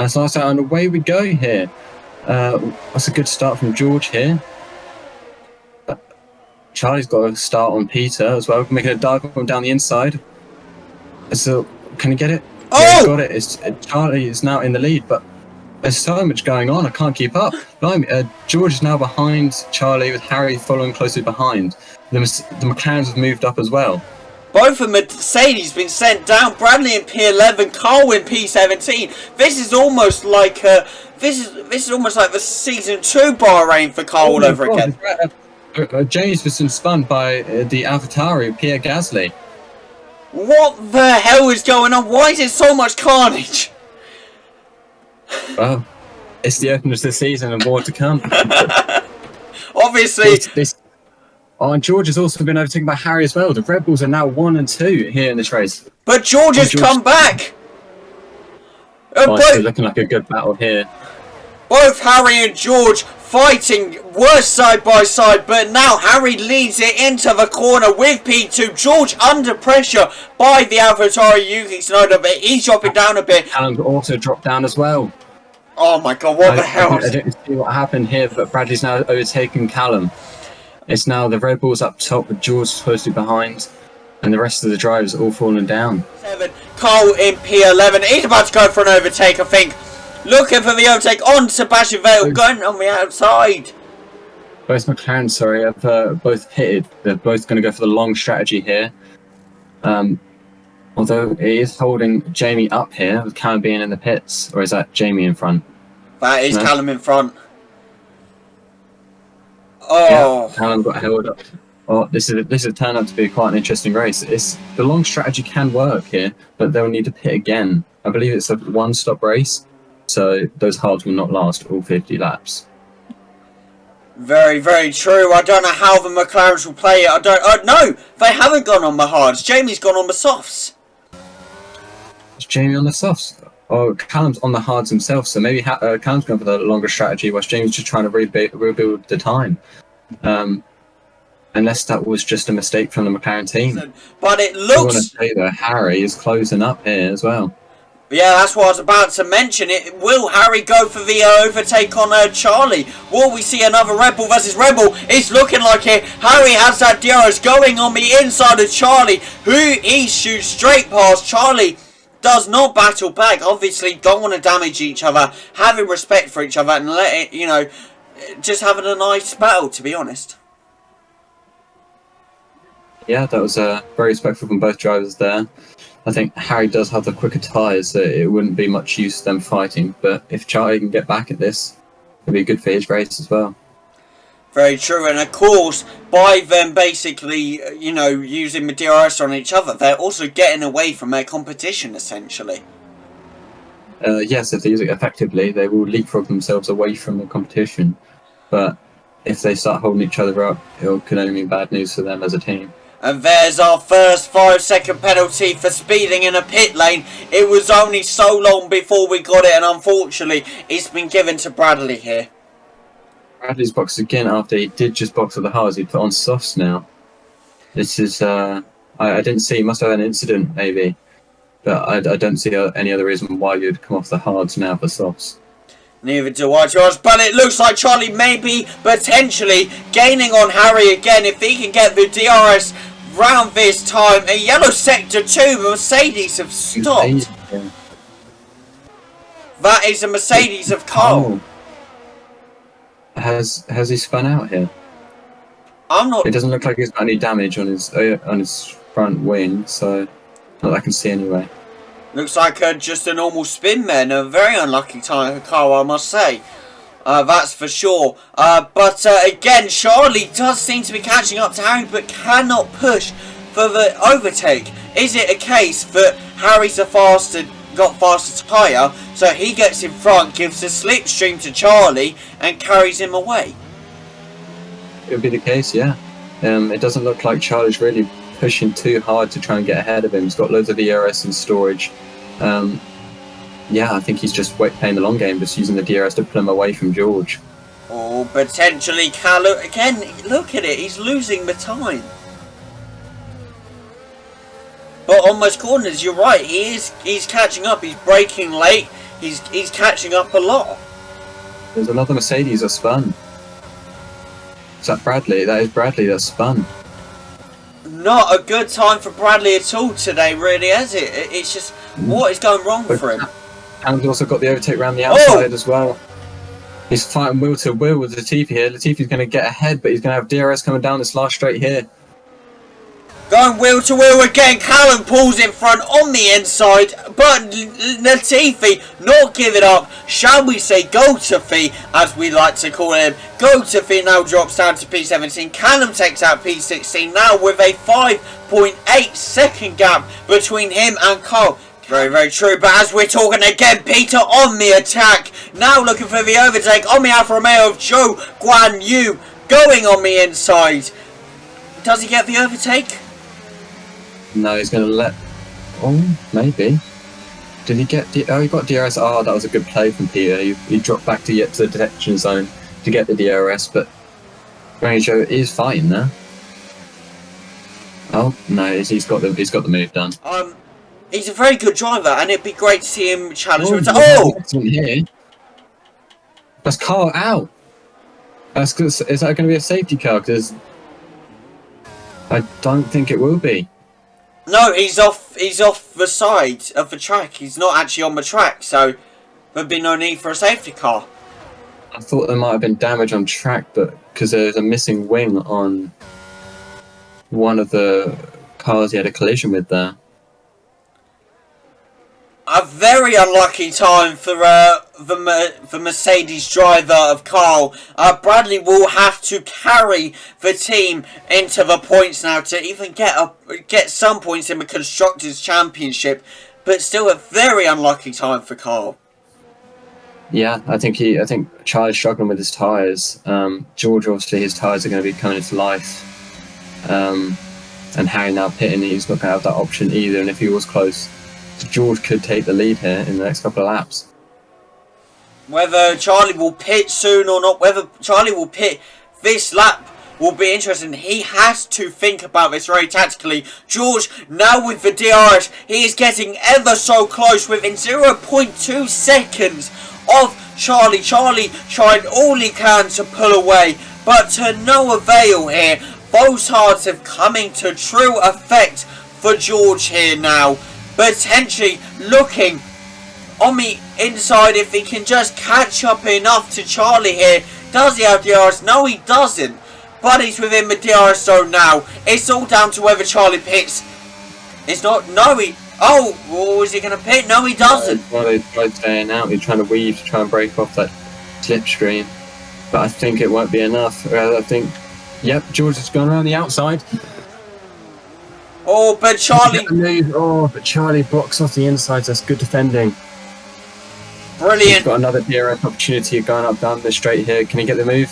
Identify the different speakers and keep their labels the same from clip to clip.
Speaker 1: So and away we go here. That's a good start from George here. Charlie's got a start on Peter as well, making a dive on down the inside. So, can he get it?
Speaker 2: Oh!
Speaker 1: Yeah, he's got it. Charlie is now in the lead, but there's so much going on, I can't keep up. George is now behind Charlie, with Harry following closely behind. The McLarens have moved up as well.
Speaker 2: Both of Mercedes been sent down. Bradley in P11, Carl in P17. This is almost like this is almost like the season 2 Bahrain for Carl all over again.
Speaker 1: James was spun by the AlphaTauri, Pierre Gasly.
Speaker 2: What the hell is going on? Why is there so much carnage?
Speaker 1: Well, it's the opener of the season and more to come.
Speaker 2: Obviously.
Speaker 1: And George has also been overtaken by Harry as well. The Red Bulls are now 1 and 2 here in this race.
Speaker 2: But George has come back.
Speaker 1: It's looking like a good battle here.
Speaker 2: Both Harry and George fighting worse side by side, but now Harry leads it into the corner with P2. George under pressure by the AlphaTauri Yuki Tsunoda, but he's dropping down a bit.
Speaker 1: And also dropped down as well.
Speaker 2: Oh my god, what the hell?
Speaker 1: I didn't see what happened here, but Bradley's now overtaken Callum. It's now the Red Bulls up top with George closely behind, and the rest of the drivers all falling down.
Speaker 2: 7, Cole in P11. He's about to go for an overtake, I think. Looking for the overtake on Sebastian Vettel, going on the outside.
Speaker 1: Both McLaren, sorry, have both pitted. They're both going to go for the long strategy here. Although he is holding Jamie up here, with Callum being in the pits. Or is that Jamie in front?
Speaker 2: That is Callum in front. Oh.
Speaker 1: Yeah, Callum got held up. Oh, this has turned out to be quite an interesting race. The long strategy can work here, but they'll need to pit again. I believe it's a one-stop race. So those hards will not last all 50 laps.
Speaker 2: Very, very true. I don't know how the McLarens will play it. No, they haven't gone on the hards. Jamie's gone on the softs.
Speaker 1: Is Jamie on the softs? Oh, Callum's on the hards himself, so maybe Callum's going for the longer strategy, whilst Jamie's just trying to rebuild the time. Unless that was just a mistake from the McLaren team.
Speaker 2: But it looks...
Speaker 1: I want to say that Harry is closing up here as well.
Speaker 2: Yeah, that's what I was about to mention. Will Harry go for the overtake on Charlie? Will we see another Red Bull versus Red Bull? It's looking like it. Harry has that DRS going on the inside of Charlie, who he shoots straight past. Charlie does not battle back. Obviously, don't want to damage each other. Having respect for each other and let it, you know, just having a nice battle, to be honest.
Speaker 1: Yeah, that was very respectful from both drivers there. I think Harry does have the quicker tyres, so it wouldn't be much use them fighting. But if Charlie can get back at this, it'd be good for his race as well.
Speaker 2: Very true, and of course, by them basically, you know, using the DRS on each other, they're also getting away from their competition, essentially.
Speaker 1: Yes, if they use it effectively, they will leapfrog themselves away from the competition. But if they start holding each other up, it could only mean bad news for them as a team.
Speaker 2: And there's our first 5-second penalty for speeding in a pit lane. It was only so long before we got it, and unfortunately, it's been given to Bradley here.
Speaker 1: Bradley's boxed again after he did just box with the hards. He put on softs now. This is, I didn't see, he must have had an incident maybe. But I don't see any other reason why you'd come off the hards now for softs.
Speaker 2: Neither do I, George, but it looks like Charlie may be potentially gaining on Harry again if he can get the DRS round this time. A yellow sector 2, Mercedes have stopped.
Speaker 1: Yeah.
Speaker 2: That is a Mercedes of Carl.
Speaker 1: Oh. Has he spun out here?
Speaker 2: I'm not...
Speaker 1: It doesn't look like he's got any damage on his front wing, so not that I can see anyway.
Speaker 2: Looks like just a normal spin there, and a very unlucky time for Carl, I must say. That's for sure. But again, Charlie does seem to be catching up to Harry, but cannot push for the overtake. Is it a case that Harry's got faster tyre, so he gets in front, gives a slipstream to Charlie, and carries him away?
Speaker 1: It would be the case, yeah. It doesn't look like Charlie's really pushing too hard to try and get ahead of him. He's got loads of ERS in storage. Yeah, I think he's just playing the long game, just using the DRS to pull him away from George.
Speaker 2: Oh, potentially Callum. Again, look at it. He's losing the time. But on most corners, you're right. He's catching up. He's braking late. he's catching up a lot.
Speaker 1: There's another Mercedes that spun. Is that Bradley? That is Bradley that spun.
Speaker 2: Not a good time for Bradley at all today, really, is it? It's just, what is going wrong for him?
Speaker 1: And he's also got the overtake around the outside as well. He's fighting wheel to wheel with Latifi here. Latifi's going to get ahead, but he's going to have DRS coming down this last straight here.
Speaker 2: Going wheel to wheel again. Callum pulls in front on the inside, but Latifi not giving up. Shall we say Gotafi, as we like to call him. Gotafi now drops down to P17. Callum takes out P16 now with a 5.8 second gap between him and Cole. Very, very true, but as we're talking again, Peter on the attack. Now looking for the overtake on the Alfa Romeo of Zhou Guan Yu. Going on the inside. Does he get the overtake?
Speaker 1: No, he's going to let... Oh, maybe. Did he get... Oh, he got DRS. Oh, that was a good play from Peter. He dropped back to get to the detection zone to get the DRS, but Ranger is fighting there. Oh, no, he's got the move done.
Speaker 2: He's a very good driver, and it'd be great to see him challenge.
Speaker 1: Here. That's Carl out. Is that going to be a safety car? Because I don't think it will be.
Speaker 2: No, he's off the side of the track. He's not actually on the track, so there'd be no need for a safety car.
Speaker 1: I thought there might have been damage on track, but because there's a missing wing on one of the cars he had a collision with there.
Speaker 2: A very unlucky time for the Mercedes driver of Carl. Bradley will have to carry the team into the points now to even get some points in the Constructors' Championship, but still a very unlucky time for Carl.
Speaker 1: Yeah, I think Charlie's struggling with his tyres. George, obviously, his tyres are going to be coming into life. And Harry now pitting, he's not going to have that option either. And if he was close, George could take the lead here in the next couple of laps.
Speaker 2: Whether Charlie will pit soon or not, whether Charlie will pit this lap will be interesting. He has to think about this very tactically. George now with the DRS, he is getting ever so close within 0.2 seconds of Charlie. Charlie tried all he can to pull away, but to no avail here. Those hards have coming to true effect for George here now. Potentially looking on the inside if he can just catch up enough to Charlie here. Does he have DRS? No, he doesn't. But he's within the DRS zone now. It's all down to whether Charlie pits. It's not. No, he... Oh, well, is he going to pit? No, he doesn't.
Speaker 1: Well, he tried staying out. He's trying to weave to try and break off that slipstream. But I think it won't be enough. I think... Yep, George has gone around the outside.
Speaker 2: Oh, but Charlie...
Speaker 1: Oh, but Charlie blocks off the inside. That's good defending.
Speaker 2: Brilliant.
Speaker 1: He's got another DRS opportunity going up down the straight here. Can he get the move?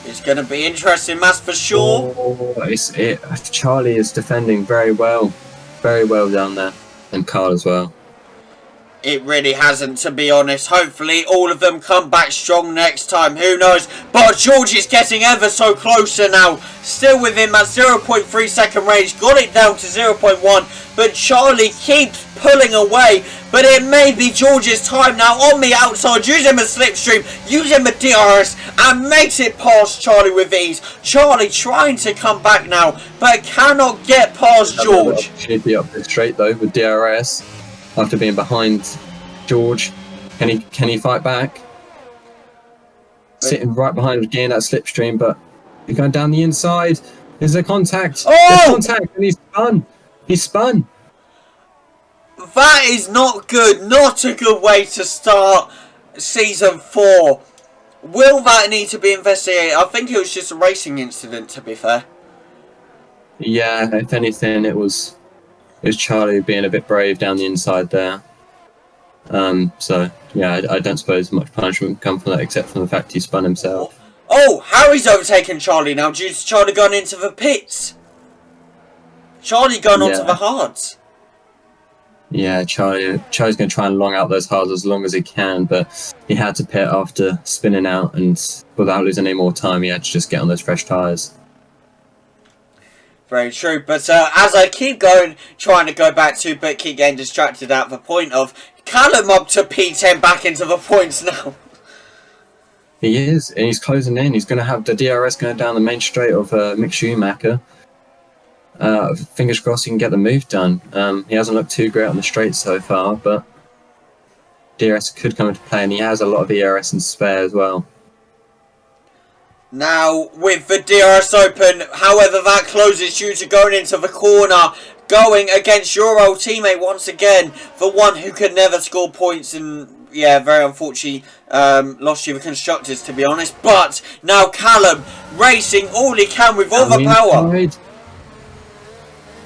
Speaker 2: It's going to be interesting, that's for sure.
Speaker 1: Oh, Charlie is defending very well. Very well down there. And Carl as well.
Speaker 2: It really hasn't, to be honest. Hopefully all of them come back strong next time. Who knows? But George is getting ever so closer now. Still within that 0.3 second range. Got it down to 0.1. But Charlie keeps pulling away. But it may be George's time now on the outside. Using the slipstream. Using the DRS. And makes it past Charlie with ease. Charlie trying to come back now. But cannot get past George.
Speaker 1: Opportunity up the straight though with DRS. After being behind George, can he fight back? Sitting right behind him, getting that slipstream, but he's going down the inside. Is there contact?
Speaker 2: Oh!
Speaker 1: There's contact, and he's spun. He's spun.
Speaker 2: That is not good. Not a good way to start season 4. Will that need to be investigated? I think it was just a racing incident, to be fair.
Speaker 1: Yeah, if anything, it was Charlie being a bit brave down the inside there. So, yeah, I don't suppose much punishment would come from that except from the fact he spun himself.
Speaker 2: Oh, Harry's overtaken Charlie now due to Charlie going into the pits. Charlie going onto the hards.
Speaker 1: Yeah, Charlie's going to try and long out those hards as long as he can, but he had to pit after spinning out, and without losing any more time, he had to just get on those fresh tyres.
Speaker 2: Very true, but as I keep going, trying to go back to, but keep getting distracted at the point of Callum up to P10 back into the points now.
Speaker 1: He is, and he's closing in. He's going to have the DRS going down the main straight of Mick Schumacher. Fingers crossed he can get the move done. He hasn't looked too great on the straight so far, but DRS could come into play, and he has a lot of ERS in spare as well.
Speaker 2: Now, with the DRS open, however, that closes due to going into the corner, going against your old teammate once again, the one who could never score points and, yeah, very unfortunately, lost you the constructors, to be honest. But now Callum racing all he can with all the power.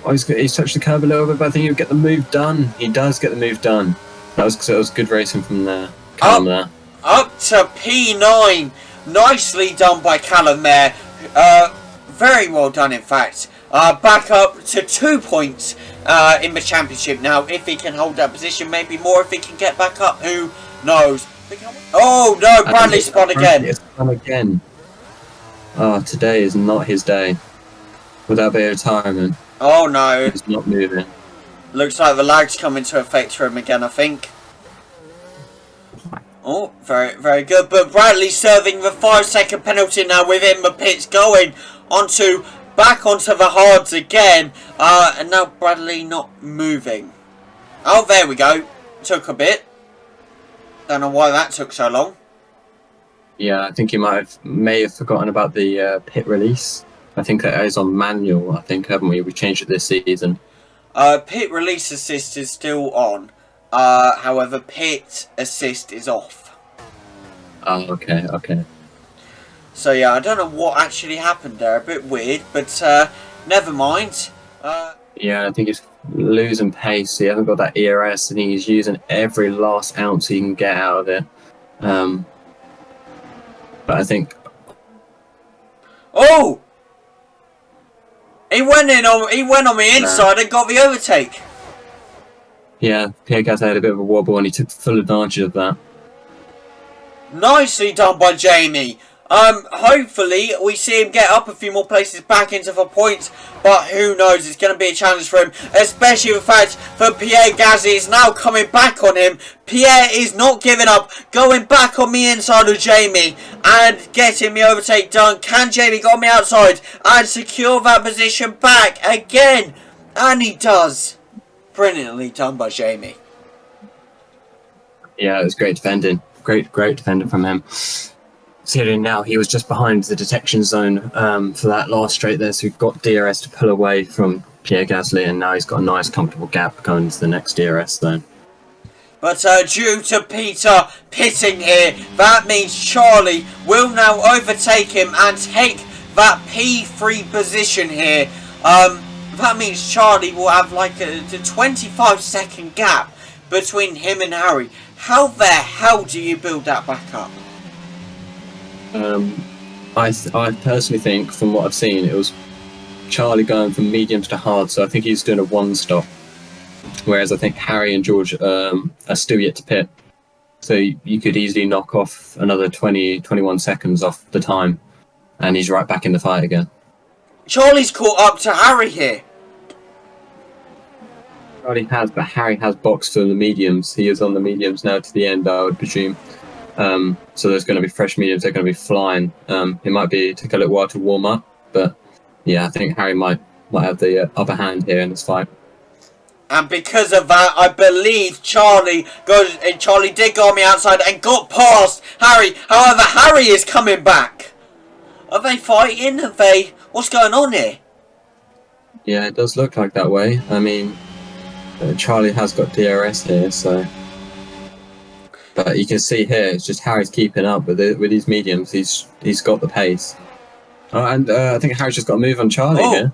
Speaker 1: Oh, he's touched the curb a little bit, but I think he'll get the move done. He does get the move done. That was good racing from there. Callum there.
Speaker 2: Up to P9. Nicely done by Callum there. Very well done, in fact. Back up to 2 points in the championship now. If he can hold that position, maybe more if he can get back up. Who knows? Oh no, Bradley spun again.
Speaker 1: Oh, today is not his day. Without the retirement.
Speaker 2: Oh no.
Speaker 1: He's not moving.
Speaker 2: Looks like the lag's coming to effect for him again, I think. Oh, very, very good. But Bradley serving the 5-second penalty now within the pits, going back onto the hards again. And now Bradley not moving. Oh, there we go. Took a bit. Don't know why that took so long.
Speaker 1: Yeah, I think he may have forgotten about the pit release. I think that is on manual, I think, haven't we? We changed it this season.
Speaker 2: Pit release assist is still on. However, pit assist is off.
Speaker 1: Oh, okay.
Speaker 2: So yeah, I don't know what actually happened there. A bit weird, but never mind.
Speaker 1: Yeah, I think he's losing pace. He hasn't got that ERS, and he's using every last ounce he can get out of it. But I think...
Speaker 2: Oh! He went on the inside and got the overtake.
Speaker 1: Yeah, Pierre Gasly had a bit of a wobble and he took full advantage of that.
Speaker 2: Nicely done by Jamie. Hopefully we see him get up a few more places back into the points, but who knows, it's going to be a challenge for him, especially the fact that Pierre Gasly is now coming back on him. Pierre is not giving up, going back on the inside of Jamie and getting the overtake done. Can Jamie go on the outside and secure that position back again? And he does. Brilliantly done by Jamie.
Speaker 1: Yeah, it was great defending. Great defending from him. Considering now he was just behind the detection zone for that last straight there, so we've got DRS to pull away from Pierre Gasly, and now he's got a nice comfortable gap going into the next DRS zone.
Speaker 2: But due to Peter pitting here, that means Charlie will now overtake him and take that P3 position here. That means Charlie will have like a 25-second gap between him and Harry. How the hell do you build that back up?
Speaker 1: I personally think, from what I've seen, it was Charlie going from mediums to hard, so I think he's doing a one-stop. Whereas I think Harry and George are still yet to pit. So you could easily knock off another 21 seconds off the time, and he's right back in the fight again.
Speaker 2: Charlie's caught up to Harry here.
Speaker 1: Charlie has, but Harry has boxed for the mediums. He is on the mediums now to the end, I would presume. So there's going to be fresh mediums. They're going to be flying. It might take a little while to warm up, but yeah, I think Harry might have the upper hand here in this fight.
Speaker 2: And because of that, I believe Charlie did go on the outside and got past Harry. However, Harry is coming back. Are they fighting? What's going on here?
Speaker 1: Yeah, it does look like that way. I mean, Charlie has got DRS here, so. But you can see here, it's just Harry's keeping up with these mediums. He's got the pace. Oh, and I think Harry's just got a move on Charlie here.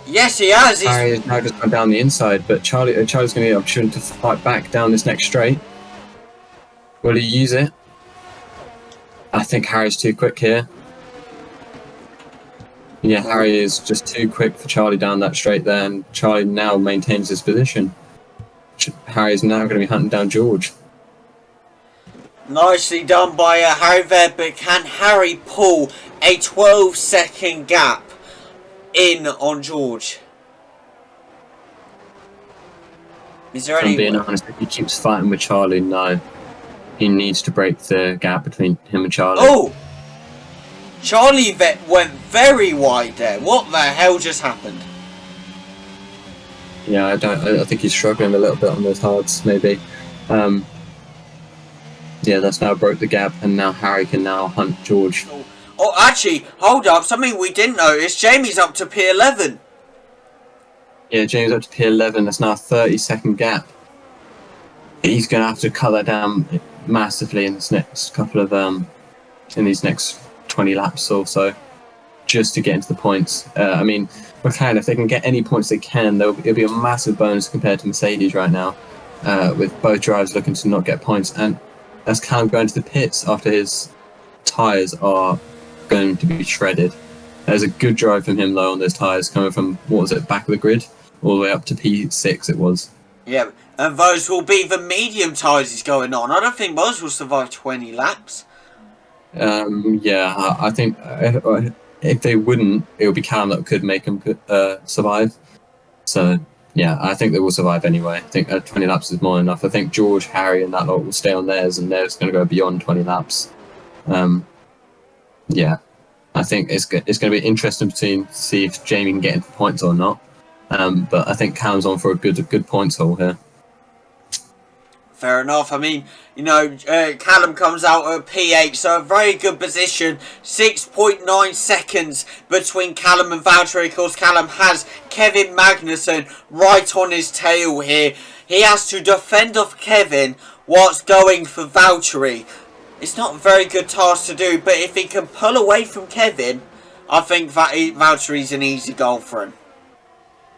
Speaker 2: Yes, he has.
Speaker 1: Harry has now just gone down the inside, but Charlie's going to get an opportunity to fight back down this next straight. Will he use it? I think Harry's too quick here. Yeah, Harry is just too quick for Charlie down that straight there, and Charlie now maintains his position. Harry is now going to be hunting down George.
Speaker 2: Nicely done by Harry there, but can Harry pull a 12-second gap in on George? Is there
Speaker 1: If I'm
Speaker 2: any...
Speaker 1: being honest, if he keeps fighting with Charlie, no. He needs to break the gap between him and Charlie.
Speaker 2: Oh! Charlie went very wide there. What the hell just happened?
Speaker 1: Yeah, I think he's struggling a little bit on those hards, maybe. Yeah, that's now broke the gap, and now Harry can now hunt George.
Speaker 2: Oh, actually, hold up. Something we didn't notice. Jamie's up to P11.
Speaker 1: Yeah, James up to P11. That's now a 30-second gap. He's going to have to cut that down massively in this next couple of in these next 20 laps or so, just to get into the points. I mean, McLaren, if they can get any points they can, it'll be a massive bonus compared to Mercedes right now, with both drivers looking to not get points. And that's Callum going to the pits after his tyres are going to be shredded. There's a good drive from him though on those tyres, coming from, what was it, back of the grid, all the way up to P6 it was.
Speaker 2: Yeah, and those will be the medium tyres he's going on. I don't think those will survive 20 laps.
Speaker 1: Yeah, I think if they wouldn't, it would be Callum that could make them survive. So, yeah, I think they will survive anyway. I think 20 laps is more than enough. I think George, Harry and that lot will stay on theirs, and theirs going to go beyond 20 laps. Yeah, I think it's going to be interesting to see if Jamie can get into points or not. But I think Callum's on for a good points haul here.
Speaker 2: Fair enough. I mean, you know, Callum comes out at P8, so a very good position. 6.9 seconds between Callum and Valtteri. Of course, Callum has Kevin Magnussen right on his tail here. He has to defend off Kevin whilst going for Valtteri. It's not a very good task to do, but if he can pull away from Kevin, I think Valtteri's an easy goal for him.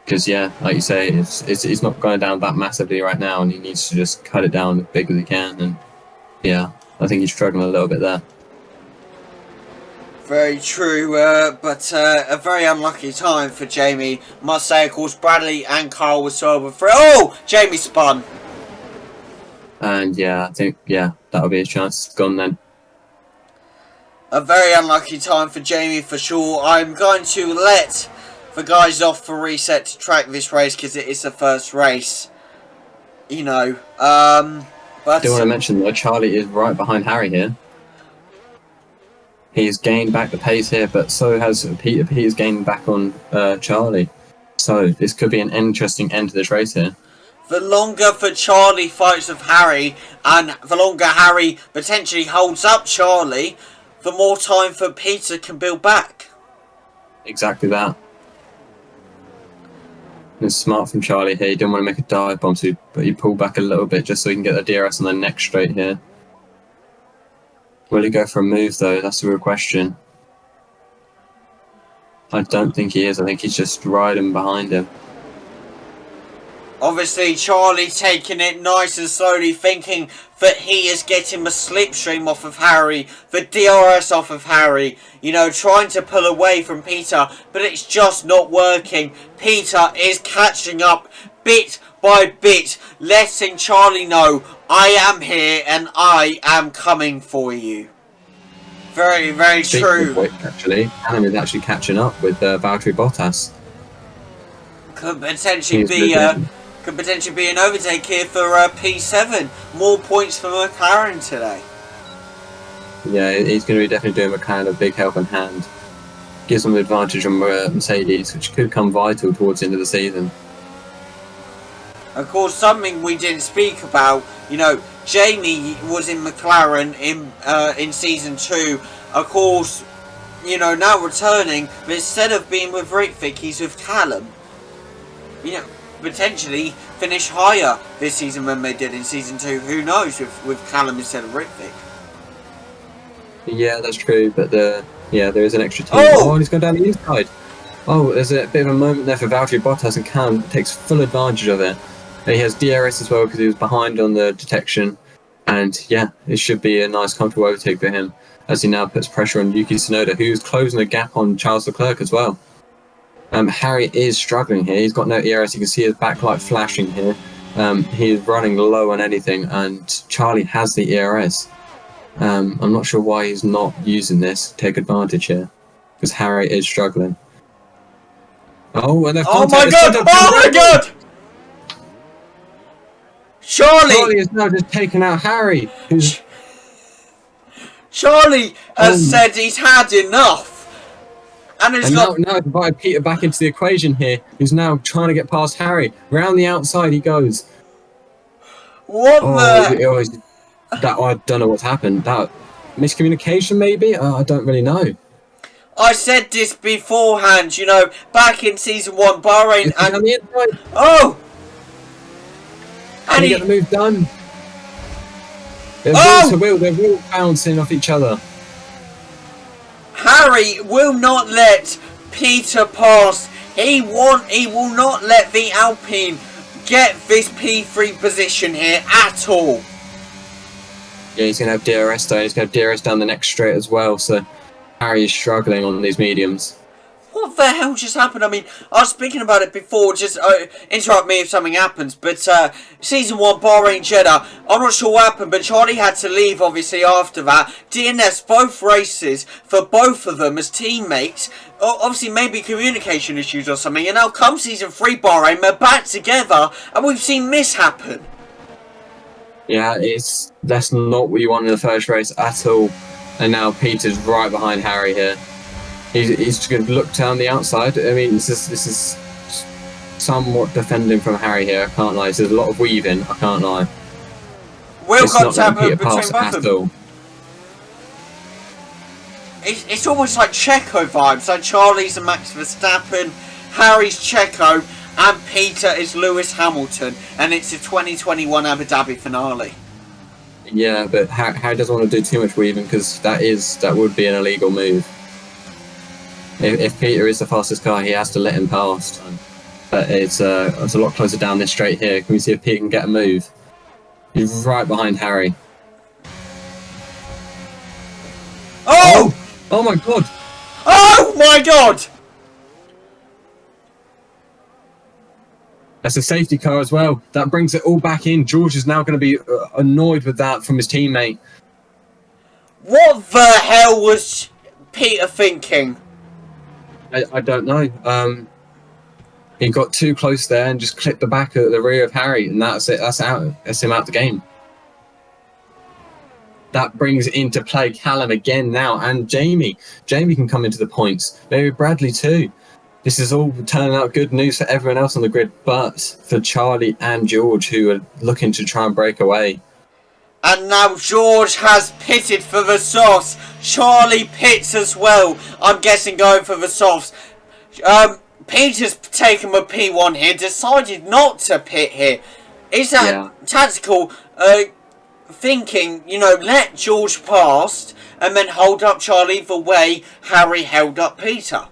Speaker 1: Because, yeah, like you say, it's not going down that massively right now, and he needs to just cut it down as big as he can. And, yeah, I think he's struggling a little bit there.
Speaker 2: Very true, but a very unlucky time for Jamie. Must say, of course, Bradley and Carl were sober for... Oh! Jamie spun!
Speaker 1: And, yeah, I think, yeah, that'll be his chance. It's gone then.
Speaker 2: A very unlucky time for Jamie, for sure. I'm going to let the guys off for reset to track this race because it is the first race. You know, but
Speaker 1: I do want to mention though, Charlie is right behind Harry here. He's gained back the pace here, but so has Peter. Peter's gained back on Charlie. So this could be an interesting end to this race here.
Speaker 2: The longer for Charlie fights with Harry, and the longer Harry potentially holds up Charlie, the more time for Peter can build back.
Speaker 1: Exactly that. It's smart from Charlie here. He didn't want to make a dive bomb, but he pulled back a little bit just so he can get the DRS on the next straight here. Will he go for a move though? That's the real question. I don't think he is. I think he's just riding behind him.
Speaker 2: Obviously, Charlie taking it nice and slowly, thinking that he is getting the slipstream off of Harry, the DRS off of Harry, you know, trying to pull away from Peter, but it's just not working. Peter is catching up bit by bit, letting Charlie know, I am here and I am coming for you. Very, very true.
Speaker 1: Which, actually, Callum is actually catching up with Valtteri Bottas.
Speaker 2: Could potentially be an overtake here for P7. More points for McLaren today.
Speaker 1: Yeah, he's going to be definitely doing McLaren a big helping hand. Gives them the advantage on Mercedes, which could come vital towards the end of the season.
Speaker 2: Of course, something we didn't speak about, you know, Jamie was in McLaren in Season 2. Of course, you know, now returning, but instead of being with Ritvick, he's with Callum. You know, potentially finish higher this season than they did in Season 2. Who knows with Callum instead of Ritvick.
Speaker 1: Yeah, that's true, but there is an extra team.
Speaker 2: Oh!
Speaker 1: And he's gone down the inside. Oh, there's a bit of a moment there for Valtteri Bottas, and Callum takes full advantage of it. And he has DRS as well because he was behind on the detection. And yeah, it should be a nice comfortable overtake for him as he now puts pressure on Yuki Tsunoda, who's closing the gap on Charles Leclerc as well. Harry is struggling here. He's got no ERS. You can see his backlight flashing here. He is running low on anything, and Charlie has the ERS. I'm not sure why he's not using this to take advantage here, because Harry is struggling. Oh, and they've
Speaker 2: Oh my god! Oh my god! Charlie
Speaker 1: has now just taken out Harry, who's...
Speaker 2: Charlie has said he's had enough. And
Speaker 1: now invited Peter back into the equation here, who's now trying to get past Harry. Round the outside he goes.
Speaker 2: What
Speaker 1: I don't know what's happened. That miscommunication, maybe? I don't really know.
Speaker 2: I said this beforehand, you know, back in season 1, Bahrain and...
Speaker 1: On the inside.
Speaker 2: Oh!
Speaker 1: Can he get the move done? They're wheel bouncing off each other.
Speaker 2: Harry will not let Peter pass. He will not let the Alpine get this P3 position here at all.
Speaker 1: Yeah, he's going to have DRS though. He's going to have DRS down the next straight as well, so Harry is struggling on these mediums.
Speaker 2: What the hell just happened? I mean, I was speaking about it before, just interrupt me if something happens, but Season 1, Bahrain Jeddah, I'm not sure what happened, but Charlie had to leave, obviously, after that. DNS, both races, for both of them as teammates, obviously maybe communication issues or something, and now come Season 3, Bahrain, they're back together, and we've seen this happen.
Speaker 1: Yeah, that's not what you want in the first race at all, and now Peter's right behind Harry here. He's just going to look down the outside. I mean, this is somewhat defending from Harry here. I can't lie. There's a lot of weaving. I can't lie.
Speaker 2: Welcome to happen between both of them. It's almost like Checo vibes. Like Charlie's and Max Verstappen, Harry's Checo, and Peter is Lewis Hamilton. And it's a 2021 Abu Dhabi finale.
Speaker 1: Yeah, but Harry doesn't want to do too much weaving because that would be an illegal move. If Peter is the fastest car, he has to let him past. But it's a lot closer down this straight here. Can we see if Peter can get a move? He's right behind Harry.
Speaker 2: Oh!
Speaker 1: Oh my god!
Speaker 2: Oh my god!
Speaker 1: That's a safety car as well. That brings it all back in. George is now going to be annoyed with that from his teammate.
Speaker 2: What the hell was Peter thinking?
Speaker 1: I don't know. He got too close there and just clipped the back of the rear of Harry, and that's it. That's out. That's him out the game. That brings into play Callum again now, and Jamie. Jamie can come into the points. Maybe Bradley too. This is all turning out good news for everyone else on the grid, but for Charlie and George, who are looking to try and break away.
Speaker 2: And now George has pitted for the softs. Charlie pits as well. I'm guessing going for the softs. Peter's taken a P1 here. Decided not to pit here. Is that tactical thinking, you know, let George pass and then hold up Charlie the way Harry held up Peter?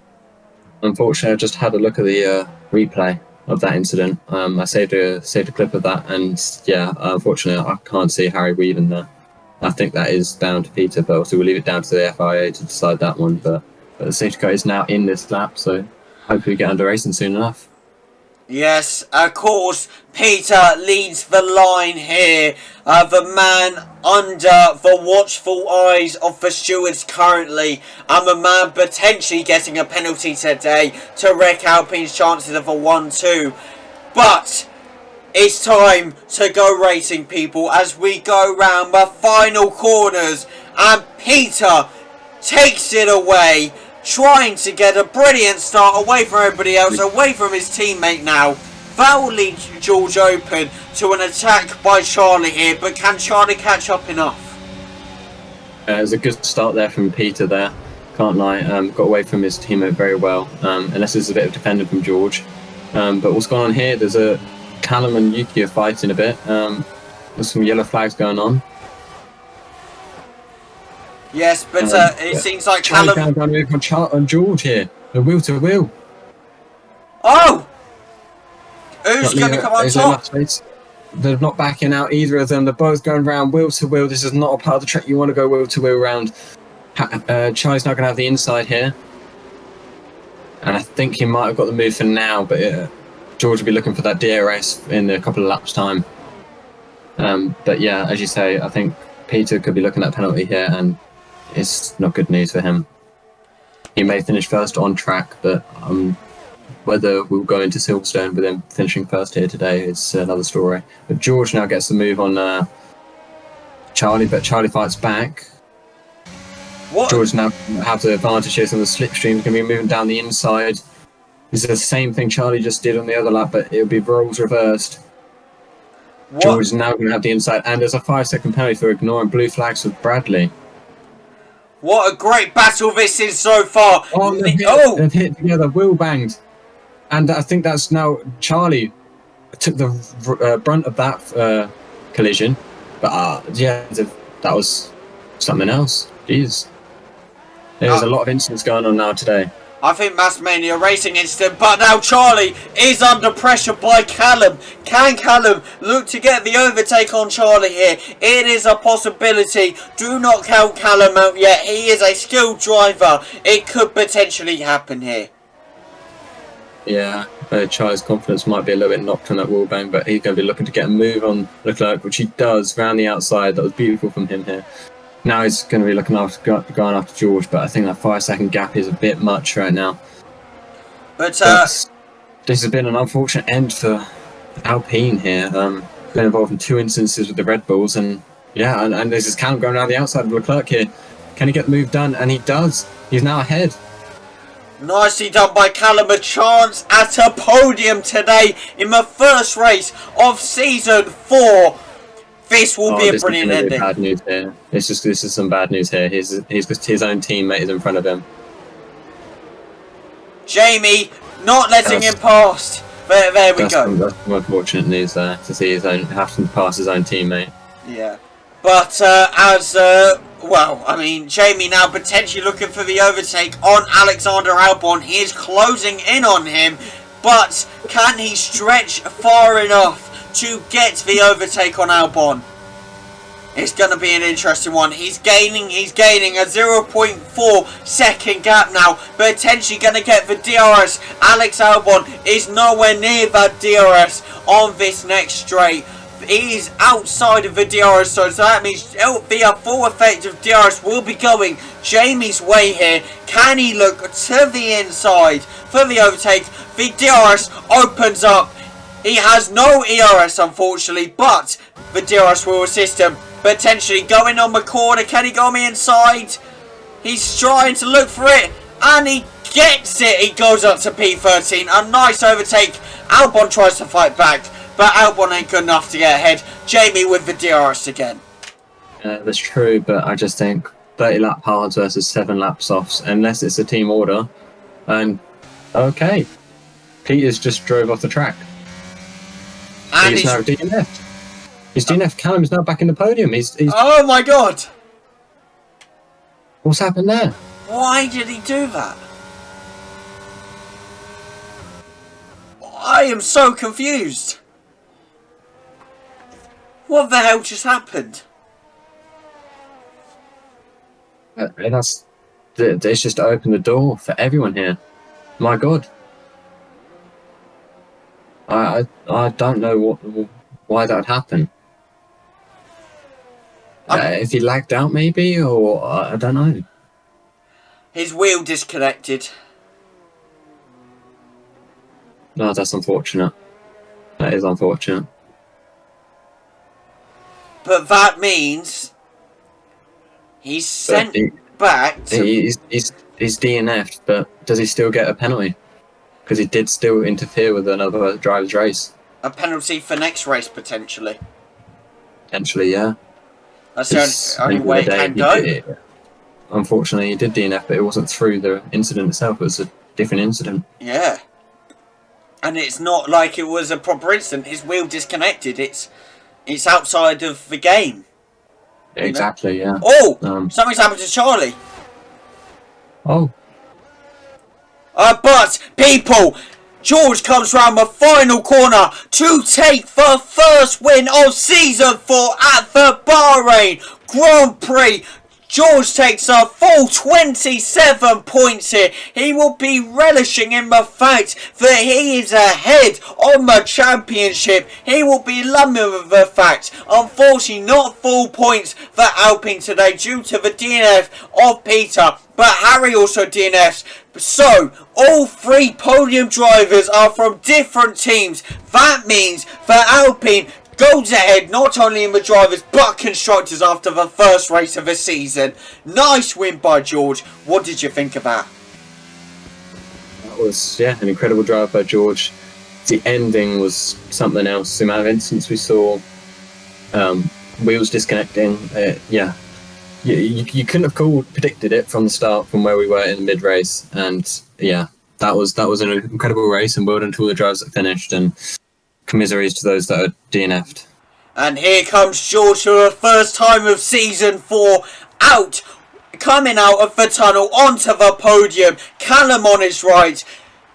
Speaker 1: Unfortunately, I just had a look at the replay of that incident. I saved a clip of that, and yeah, unfortunately I can't see Harry weaving there. I think that is down to Peter, but also we'll leave it down to the FIA to decide that one. But the safety car is now in this lap, so hopefully we get under racing soon enough.
Speaker 2: Yes, of course, Peter leads the line here. The man under the watchful eyes of the stewards currently. And the man potentially getting a penalty today to wreck Alpine's chances of a 1-2. But it's time to go racing, people, as we go round the final corners. And Peter takes it away, trying to get a brilliant start away from everybody else, away from his teammate now. That will lead George open to an attack by Charlie here, but can Charlie catch up enough?
Speaker 1: It was a good start there from Peter there, can't lie. Got away from his teammate very well, unless there's a bit of defending from George. But what's going on here, there's a Callum and Yuki are fighting a bit. There's some yellow flags going on.
Speaker 2: Yes, but it seems like Callum...
Speaker 1: down on George here, the wheel to wheel.
Speaker 2: Oh! Who's going to come on top?
Speaker 1: They're not backing out, either of them. They're both going round wheel to wheel. This is not a part of the track you want to go wheel to wheel round. Charlie's not going to have the inside here. And I think he might have got the move for now, but George will be looking for that DRS in a couple of laps' time. But yeah, as you say, I think Peter could be looking at a penalty here, and it's not good news for him. He may finish first on track, but Whether we'll go into Silverstone with him finishing first here today is another story. But George now gets the move on Charlie, but Charlie fights back.
Speaker 2: What?
Speaker 1: George now have the advantage here, so the slipstream is going to be moving down the inside. This is the same thing Charlie just did on the other lap, but it'll be roles reversed.
Speaker 2: What?
Speaker 1: George is now going to have the inside, and there's a 5-second penalty for ignoring blue flags with Bradley.
Speaker 2: What a great battle this is so far.
Speaker 1: Oh, they've hit together, wheel banged. And I think that's now Charlie took the brunt of that collision. But yeah, that was something else. Jeez. There's a lot of incidents going on now today.
Speaker 2: I think that's mainly a racing incident, but now Charlie is under pressure by Callum. Can Callum look to get the overtake on Charlie here? It is a possibility. Do not count Callum out yet. He is a skilled driver. It could potentially happen here.
Speaker 1: Yeah, Charlie's confidence might be a little bit knocked on that wheel bang, but he's going to be looking to get a move on Leclerc, which he does round the outside. That was beautiful from him here. Now he's going to be looking after going after George, but I think that 5-second gap is a bit much right now.
Speaker 2: But
Speaker 1: this has been an unfortunate end for Alpine here. Been involved in 2 instances with the Red Bulls, and yeah, and this is Callum going around the outside of Leclerc here. Can he get the move done? And he does. He's now ahead.
Speaker 2: nicely done by Callum. A chance at a podium today in the first race of season 4. This will be a brilliant ending.
Speaker 1: Bad news here. This is some bad news here. His own teammate is in front of him.
Speaker 2: Jamie not letting him past. There we go.
Speaker 1: That's some unfortunate news there, to see having to pass his own teammate.
Speaker 2: Yeah. But well, I mean, Jamie now potentially looking for the overtake on Alexander Albon. He is closing in on him, but can he stretch far enough to get the overtake on Albon? It's going to be an interesting one. He's gaining a 0.4 second gap now, potentially going to get the DRS. Alex Albon is nowhere near that DRS on this next straight. He is outside of the DRS zone, so that means the full effect of DRS will be going Jamie's way here. Can he look to the inside for the overtake? The DRS opens up. He has no ERS, unfortunately, but the DRS will assist him. Potentially going on the corner. Can he go on the inside? He's trying to look for it, and he gets it. He goes up to P13. A nice overtake. Albon tries to fight back, but Albon ain't good enough to get ahead. Jamie with the DRS again.
Speaker 1: That's true, but I just think 30 lap hards versus 7 lap softs, unless it's a team order. And okay, Peters just drove off the track.
Speaker 2: And
Speaker 1: he's now DNF'd. He's DNF'd. Callum's now back in the podium. He's
Speaker 2: oh my god!
Speaker 1: What's happened there?
Speaker 2: Why did he do that? I am so confused. What the hell just happened?
Speaker 1: It's just opened the door for everyone here. My god. I don't know why that would happen. If he lagged out, maybe, or I don't know.
Speaker 2: His wheel disconnected.
Speaker 1: No, that's unfortunate. That is unfortunate.
Speaker 2: But that means he's sent back to...
Speaker 1: He's DNF'd, but does he still get a penalty? Because he did still interfere with another driver's race.
Speaker 2: A penalty for next race, potentially.
Speaker 1: Potentially, yeah.
Speaker 2: That's the only way it can go.
Speaker 1: Unfortunately, he did DNF, but it wasn't through the incident itself. It was a different incident.
Speaker 2: Yeah. And it's not like it was a proper incident. His wheel disconnected. It's outside of the game.
Speaker 1: Exactly,
Speaker 2: you know?
Speaker 1: Yeah.
Speaker 2: Oh! Something's happened to Charlie.
Speaker 1: Oh.
Speaker 2: But, people, George comes round the final corner to take the first win of Season 4 at the Bahrain Grand Prix. George takes a full 27 points here. He will be relishing in the fact that he is ahead on the championship. He will be loving with the fact. Unfortunately, not full points for Alpine today due to the DNF of Peter. But Harry also DNFs. So, all three podium drivers are from different teams. That means that Alpine goes ahead not only in the drivers but constructors after the first race of the season. Nice win by George. What did you think of that?
Speaker 1: That was, an incredible drive by George. The ending was something else. The amount of incidents we saw, wheels disconnecting, you couldn't have predicted it from the start, from where we were in mid race, and that was an incredible race, and well done to all the drivers that finished, and commiserations to those that are DNF'd.
Speaker 2: And here comes George for the first time of season 4, coming out of the tunnel onto the podium. Callum on his right,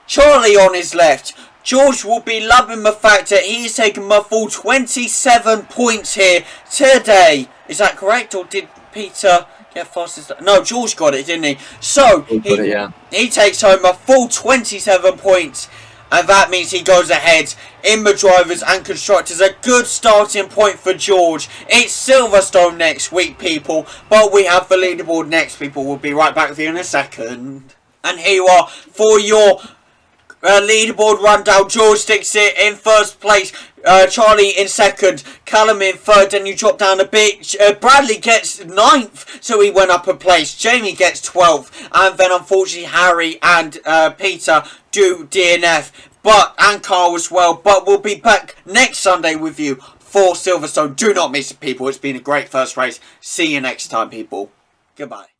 Speaker 2: Charlie on his left. George will be loving the fact that he's taken a full 27 points here today. Is that correct, or did Peter get fastest? No, George got it, didn't he? So he takes home a full 27 points, and that means he goes ahead in the drivers and constructors. A good starting point for George. It's Silverstone next week, people, but we have the leaderboard next, people. We'll be right back with you in a second. And here you are for your leaderboard rundown. George sticks it in first place, Charlie in second, Callum in third, and you drop down a bit. Bradley gets 9th, so he went up a place. Jamie gets 12th, and then unfortunately Harry and Peter do DNF, and Carl as well. But we'll be back next Sunday with you for Silverstone. Do not miss it, people. It's been a great first race. See you next time, people. Goodbye.